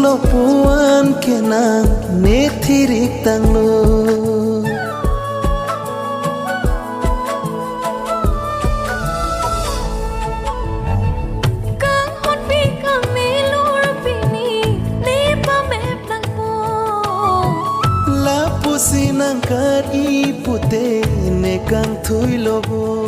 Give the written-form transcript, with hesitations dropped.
lo puan kenang ne thirik tang lo sinang kat ipute ne kang thui lobo